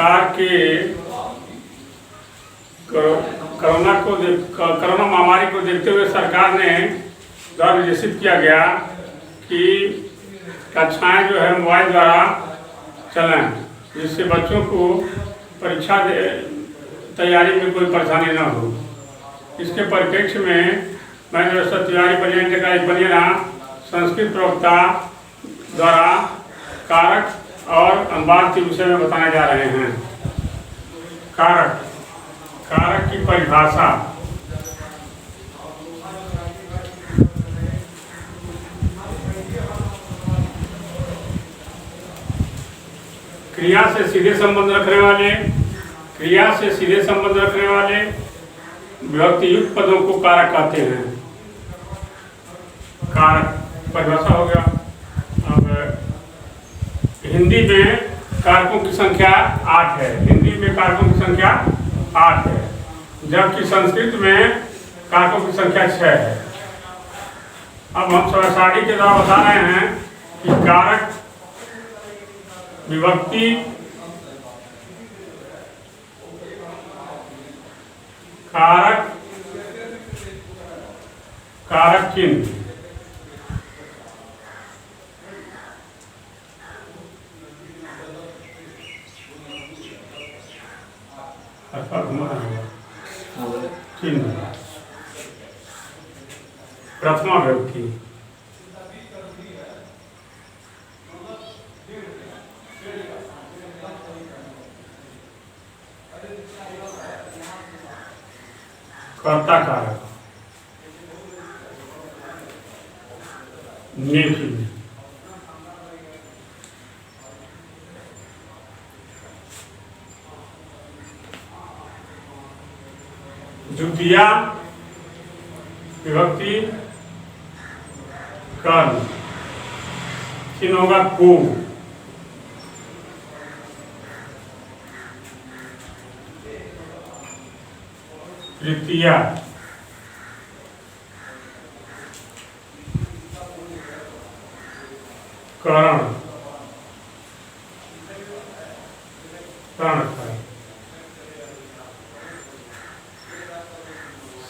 सरकार के कोरोना महामारी को देखते हुए सरकार ने द्वारा निर्देशित किया गया कि कक्षाएं जो है मोबाइल द्वारा चलें, जिससे बच्चों को परीक्षा तैयारी में कोई परेशानी न हो। इसके परिप्रेक्ष्य में मैं जो तिवारी बनियाना संस्कृत प्रवक्ता द्वारा कारक और अनुवाद के विषय में बताने जा रहे हैं। कारक की परिभाषा। क्रिया से सीधे संबंध रखने वाले विभक्ति युक्त पदों को कारक कहते हैं। कारक परिभाषा हो गया। अब हिंदी में कारकों की संख्या 8 है। हिंदी में कारकों की संख्या 8 है, जबकि संस्कृत में कारकों की संख्या 6 है। अब हम स्वसाड़ी के द्वारा बता रहे हैं कि कारक विभक्ति कारक चिन्ह चिन्ह प्रथमा विभक्ति। कर्ता कारक चिन्ह। द्वितीया विभक्ति कर्म चिन्ह होगा को। तृतीया करण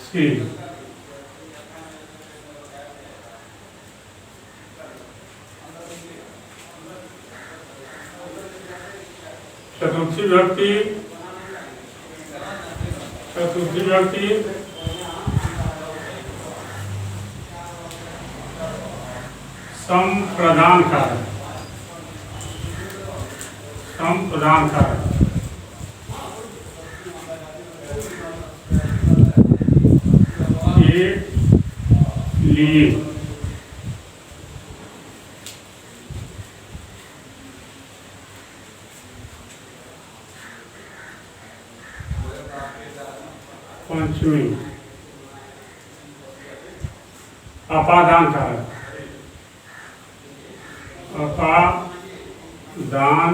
सी। चतुर्थी विभक्ति संप्रदान कारक। लिए पंचमी अपादान कारक। अपादान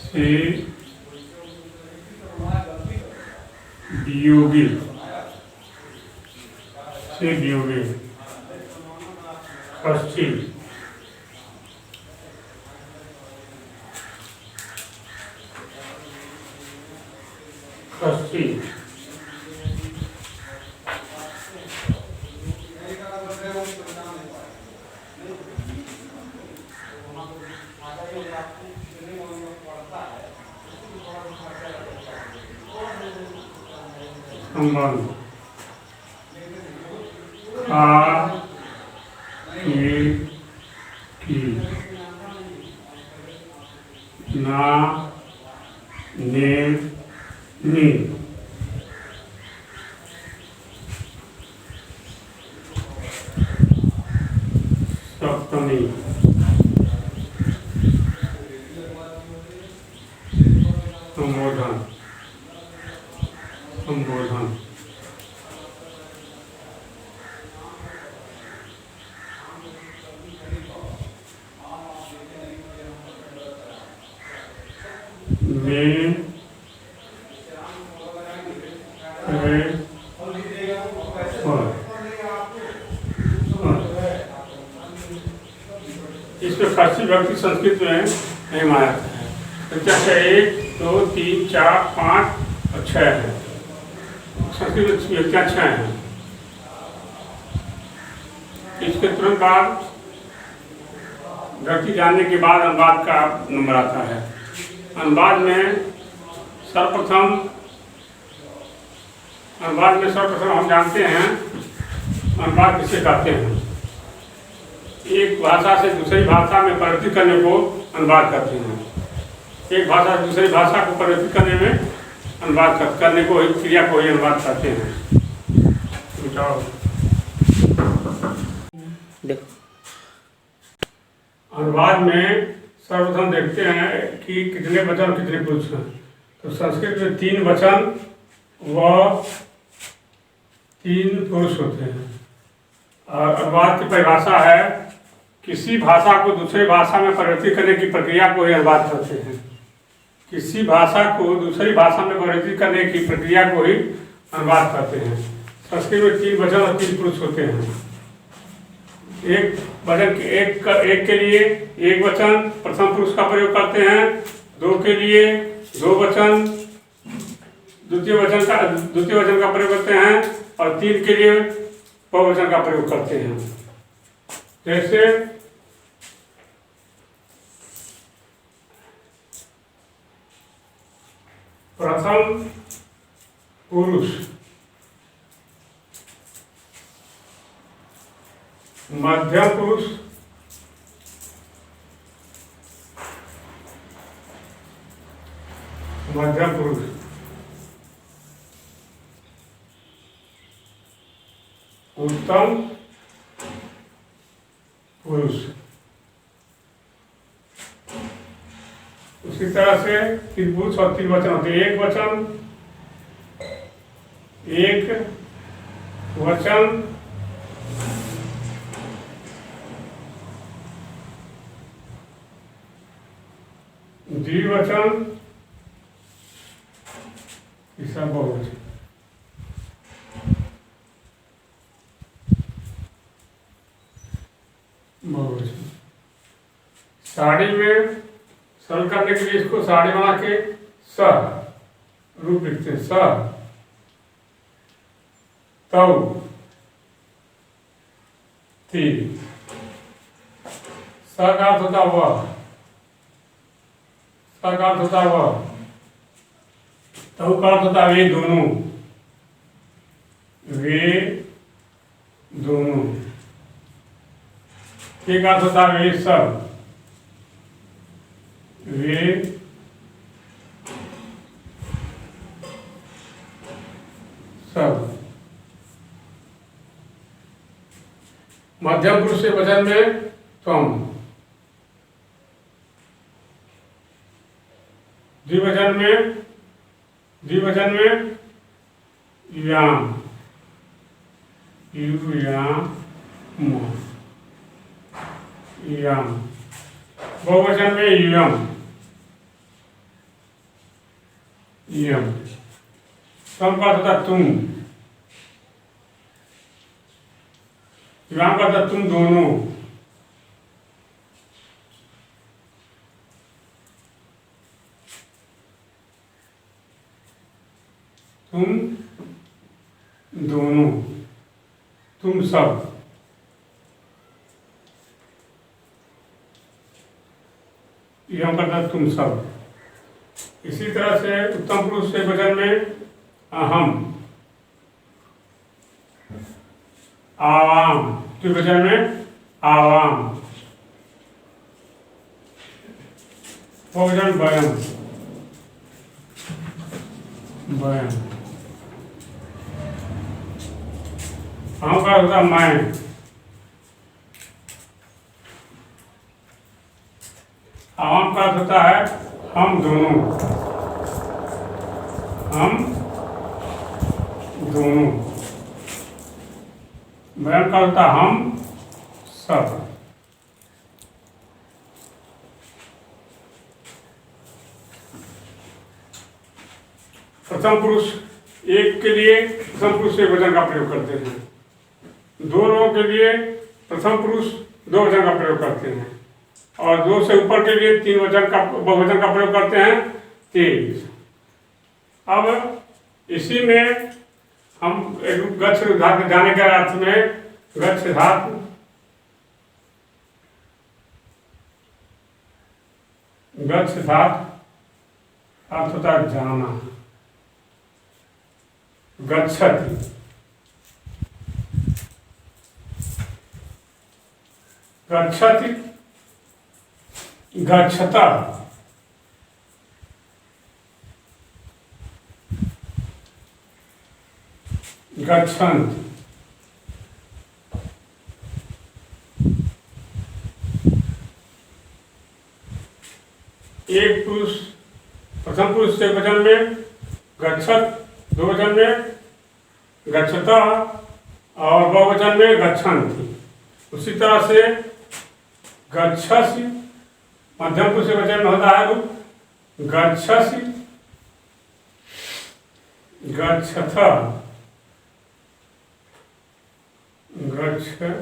से वियोगी षष्ठी संबंध ना ने नी। सप्तमी संबोधन में षष्ठी विभक्ति संस्कृत में नहीं माना जाता है। प्रत्यक्ष 1 2 3 4 5 और 6 है। संस्कृत में विभक्तियाँ 6 हैं। इसके तुरंत बाद विभक्ति जानने के बाद अनुवाद का नंबर आता है। अनुवाद में सर्वप्रथम हम जानते हैं अनुवाद किसे कहते हैं। एक भाषा से दूसरी भाषा में परिवर्तित करने को अनुवाद करते हैं। एक भाषा से दूसरी भाषा को परिवर्तित करने में अनुवाद करने को क्रिया को ही अनुवाद कहते हैं। अनुवाद में सर्वप्रथम देखते हैं कि कितने वचन और कितने पुरुष हैं। तो संस्कृत में 3 वचन व 3 पुरुष होते हैं। और अनुवाद की परिभाषा है किसी भाषा को दूसरी भाषा में परिवर्तित करने की प्रक्रिया को ही अनुवाद कहते हैं। किसी भाषा को दूसरी भाषा में परिवर्तित करने की प्रक्रिया को ही अनुवाद कहते हैं। संस्कृत में 3 वचन और 3 पुरुष होते हैं। एक वचन एक के लिए एक वचन प्रथम पुरुष का प्रयोग करते हैं। 2 के लिए 2 वचन द्वितीय वचन का प्रयोग करते हैं। और 3 के लिए बहुवचन का प्रयोग करते हैं। जैसे प्रथम पुरुष, मध्यम पुरुष, उत्तम पुरुष। उसी तरह से 3 पुरुष और 3 वचन होते हैं। एक वचन द्विवचन, तीसरा बहुवचन। साड़ी में सरल करने के लिए इसको साड़ी बना के स रूप लिखते हैं। स तौ थी। स का अर्थ होता वह, स का अर्थ होता वह, तौ का अर्थ होता वे दोनों, के का अर्थ होता वे सब, वे सब। मध्यम पुरुष के वचन में त्वम, द्विवचन में याम, याम। बहुवचन में यम, सम का होता तुम, विराम का होता तुम दोनों, तुम सब। यम करता तुम सब। इसी तरह से उत्तम पुरुष के वचन में अहम, आवाम, द्विवचन में आवाम, बहुवचन वयम, अहम का होता मैं, आवाम का होता है हम दोनों, वयम का होता हम सब। प्रथम पुरुष एक के लिए प्रथम पुरुष एक वचन का प्रयोग करते हैं। 2 लोगों के लिए प्रथम पुरुष 2 वचन का प्रयोग करते हैं। और 2 से ऊपर के लिए 3 वचन का बहुवचन का प्रयोग करते हैं 23। अब इसी में हम एक गच्छ धातु जाने के अर्थ में गच्छ धातु अर्थ होता है जाना। गच्छति, गच्छति, गच्छता, गच्छन्ति। एक पुरुष प्रथम पुरुष से वचन में गच्छत, 2 वचन में गच्छता और बहुवचन में गच्छन्ति। उसी तरह से गच्छसि मध्यम पुरुष से वचन में होता है रूप गच्छसि, गच्छथ, गच्छथ,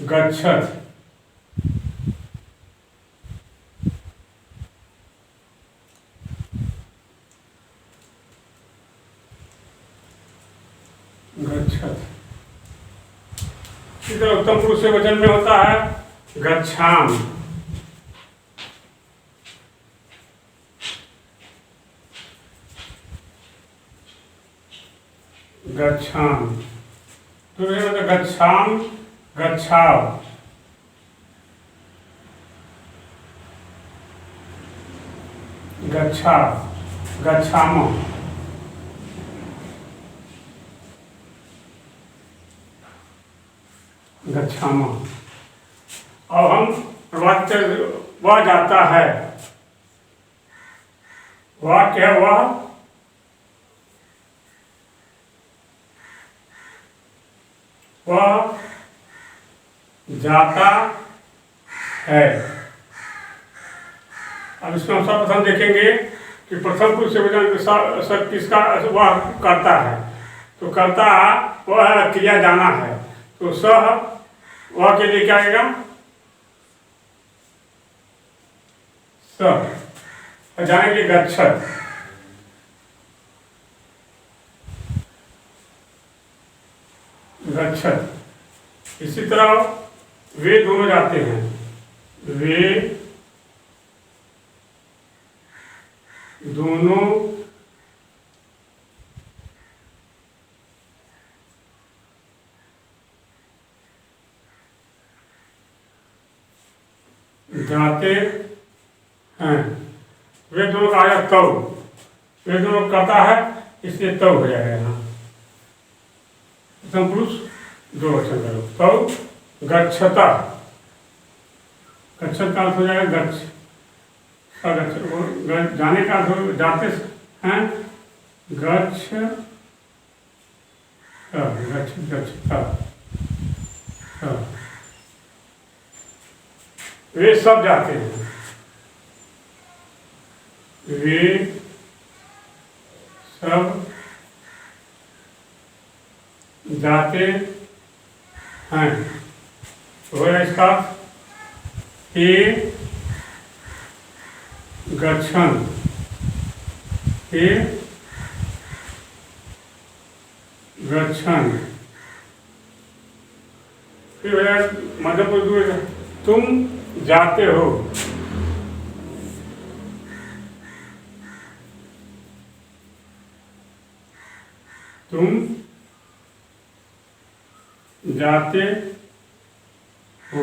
गच्छत, गच्छत। इसी तरह उत्तम पुरुष से वचन में होता है गच्छाम, गच्छाम, तो गच्छाम, गच्छाव, गच्छाव, गच्छामो, गच्छामा। अब हम वाक्य वह जाता है, वाक्य है वह जाता है। अब इसमें हम सर्वप्रथम देखेंगे कि प्रथम पुरुष से वचन किसका वह करता है, तो करता वह क्रिया जाना है, तो सह वह के लिए क्या आएगा सह, जानेंगे गच्छत, गच्छत। इसी तरह वे दोनों जाते हैं, वे दोनों जाते हैं। वे दोनों का आया तव, वे दोनों करता है इसलिए तव हो जाएगा यहाँ। प्रथम पुरुष 2 वचन करो, तव गच्छता, गच्छत का अर्थ हो जाएगा गच्छ, जाने का अर्थ जाते हैं गच्छ, गच्छता। वे सब जाते हैं, वे सब जाते हैं। हो गया इसका हे गच्छन, हे गच्छन। फिर मध्य पुरुष तुम जाते हो, तुम जाते हो,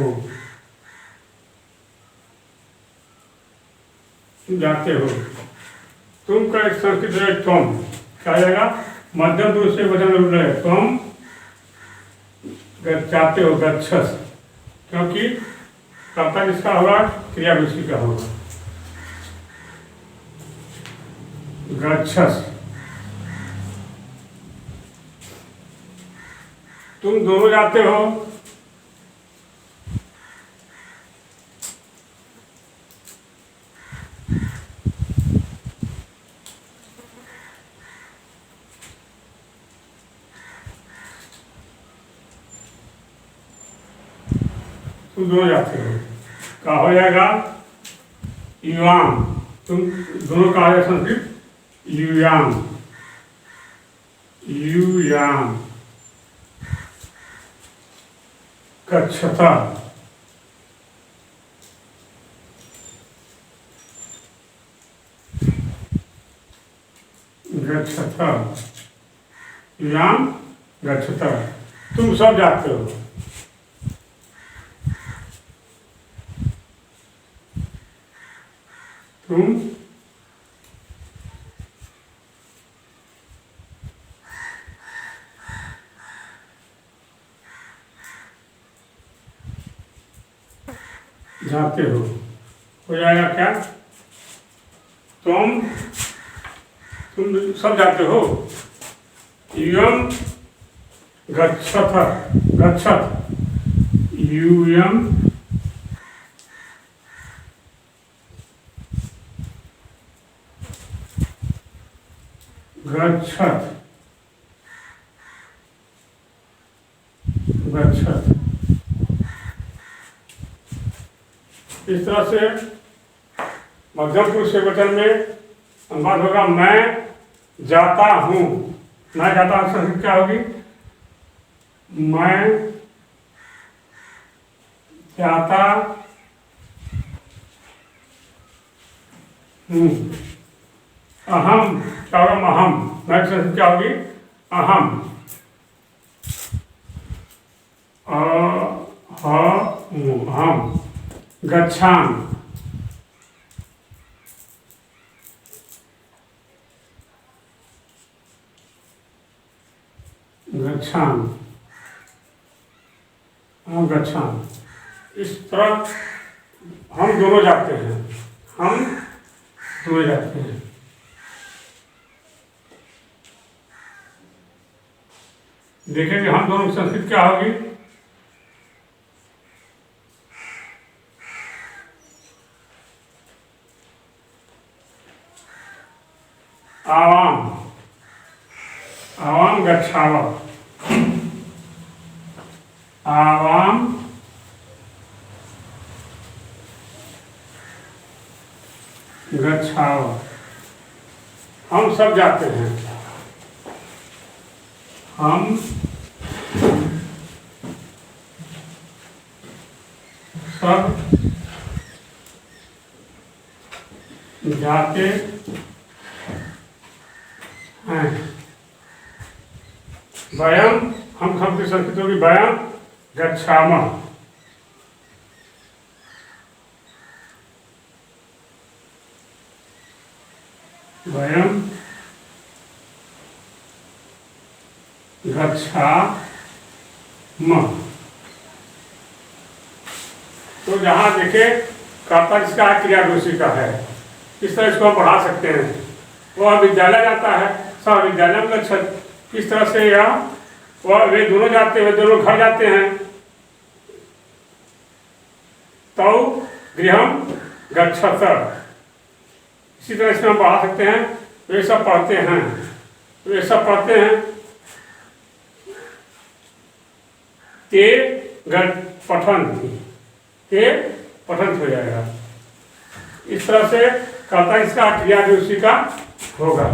तुम जाते हो। तुम का एक संस्कृत है तुम, क्या आएगा मध्यम पुरुष से वचन रूप है तुम जाते हो गच्छस, क्योंकि कर्ता किसका होगा क्रिया उसी का होगा गच्छस। तुम दोनों जाते हो, तुम दोनों जाते हो, क्या हो जाएगा? युवाम। तुम दोनों का आगे संस्कृत युयाम, युयाम। गच्छता, गच्छता, युयाम गच्छता। तुम सब जाते हो, तुम जाते हो जाएगा क्या? तुम सब जाते हो। यूयम गच्छथ, गच्छथ, यूयम गच्छथ, गच्छथ। इस तरह से मध्यम पुरुष के वचन में अनुवाद होगा मैं जाता हूँ। मैं जाता हूँ संस्कृत क्या होगी? मैं जाता हूँ। अहम क्या होगा? अहम। मैं संस्कृत क्या होगी? अहम। अहम। गच्छाम, गच्छाम, हम गच्छाम। इस तरह हम दोनों जाते हैं, हम दोनों जाते हैं। देखेंगे हम दोनों की संस्कृत क्या होगी? आवाम, आवाम गच्छाव, आवाम गच्छाव। हम सब जाते हैं, हम सब जाते हैं। वयम, हम की संस्कृत होगी वयम गच्छामः, वयम गच्छामः। तो जहाँ देखे कर्ता जिसका क्रिया दूसरी का है, इस तरह इसको हम पढ़ा सकते हैं। वह विद्यालय जाता है, सब विद्यालय में गच्छत। इस तरह से यह वह वे दोनों जाते हैं, दोनों घर जाते हैं। तौ गृहम गच्छत। इसी तरह से हम पढ़ा सकते हैं। वे सब पढ़ते हैं, वे सब पढ़ते हैं। ते पठन, ते पठन हो जाएगा। इस तरह से कर्ता इसका क्रिया भी उसी का होगा।